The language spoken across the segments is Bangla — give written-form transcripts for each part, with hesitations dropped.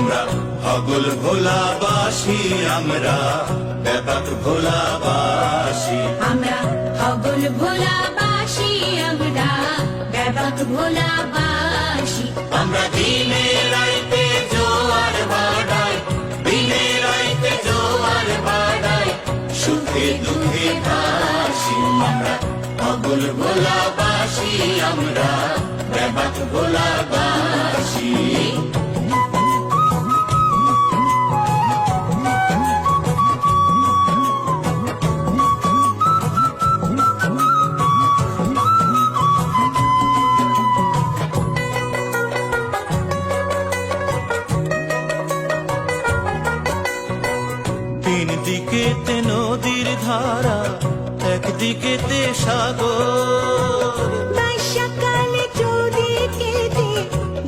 আমরা হগল ভোলাবাসী, আমরা ব্যাপক ভোলাবাসী, আমরা হগল ভোলাবাসী, আমরা ব্যাপক ভোলাবাসী। আমরা দিনে রাইতে জোয়ার বাড়াই, দিনে রাইতে জোয়ার বাড়াই, সুখে দুঃখে ভাসি। আমরা হগল ভোলাবাসী, আমরা ব্যাপক ভোলাবাসী। তিন দিকেতে নদীর ধারা, একদিকেতে সাগর। বর্ষাকালে চৌদিকেতে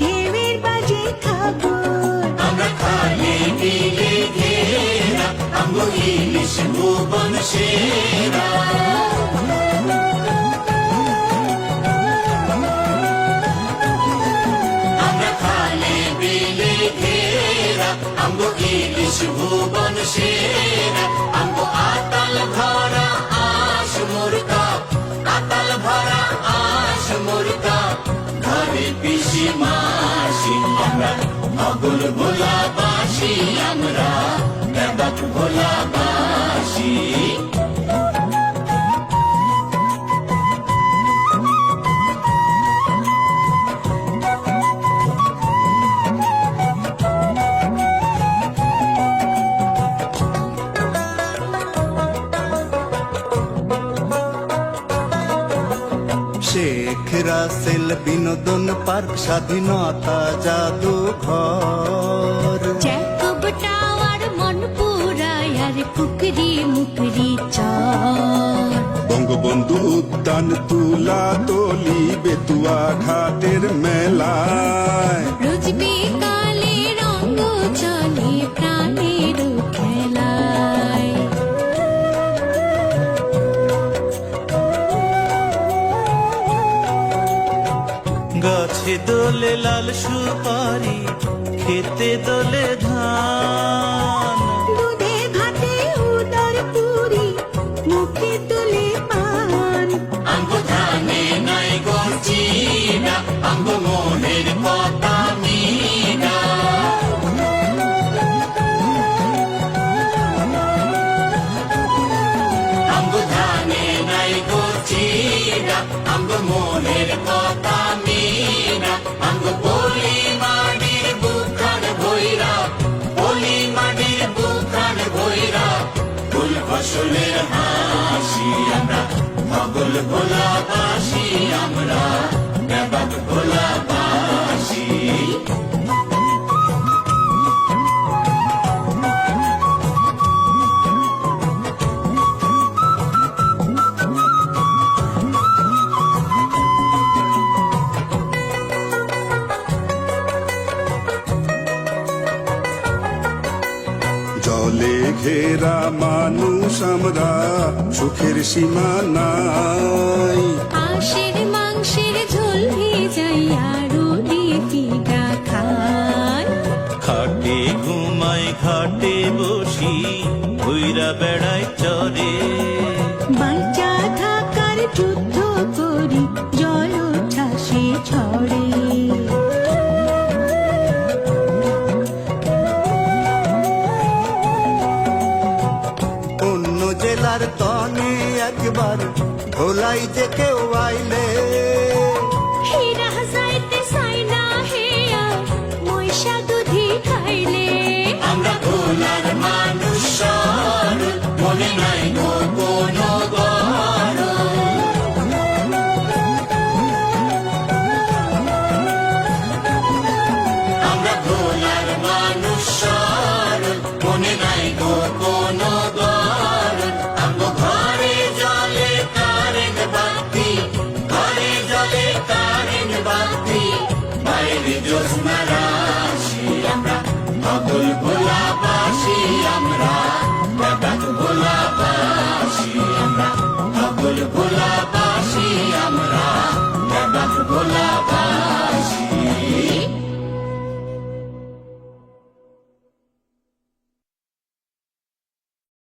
ঢেউয়ের বাজে খবর। আমরা খালি বিলে ঘেরা, আঙ্গ ইলিশ ভুবন সেরা। আমরা খালি বিলে ঘেরা, আঙ্গ ইলিশ ভুবন সেরা। আঙ্গ আতাল ভরা আশ মুরকা, আতাল ভরা আশ মুরকা, ঘরে পিসি মাসি। আমরা হগল ভোলাবাসী, আমরা ব্যাপক ভোলাবাসী। শেখ রাসেল বিনোদন পার্ক, স্বাধীনতা জাদুঘর, জ্যাকব টাওয়ার, মনপুরায় আর পুকরি মুকরি চর। বঙ্গবন্ধু উদ্যান, তুলা তলি, বেতুয়া ঘাটের মেলায়। রোজ বিকালে রঙ্গ চলে প্রাণের খেলায়। গাছে দোলে লাল সুপারি, খেতে দোলে ধান। দুধে ভাতে উদর পুরি, মুখে তুলে পান। আঙ্গ ধানে নাই গর্জিনা, আঙ্গ মনের কথা মিনা। আঙ্গ ধানে নাই গর্জিনা, আঙ্গ মনের কথা মিনা। আঙ্গ বলি মাটির বুখান ভৈরা, বলি মাটির বুখান ভৈরা, ফুল ফসলের হাসি। আমরা হগল ভোলাবাসী, আমরা ব্যাপক ভোলাবাসী। জলে ঘেরা মানুষ আমরা, সুখের সীমা নাই। হাঁসের মাংসের ঝোল ভেজাইয়া রুটি পিঠা খায়। খাটে ঘুমাই, ঘাটে বসি, ঘুইরা বেড়াই চরে। বাঁচা থাকার যুদ্ধ করি, জল উচ্ছ্বাসে ছড়ে। অন্য জেলার তনে একবার ভোলাই যে কেউ আইলে। হীরা যাইতে চাই না হেয়া, মহিষা দুধি খাইলে। আমরা ভোলার মানুষ সরল, মনে নাই গো কোনো গরল। আমরা ভোলার মানুষ সরল, মনে নাই গো কোনো গরল। আঙ্গ ঘরে জলে কারেন্ট বাতি, ঘরে জলে কারেন্ট বাতি, বাইরে জ্যোৎস্না রাশি। আমরা হগল ভোলাবাসী, আমরা ব্যাপক ভোলাবাসী। আমরা হগল ভোলাবাসী, আমরা ব্যাপক ভোলাবাসী।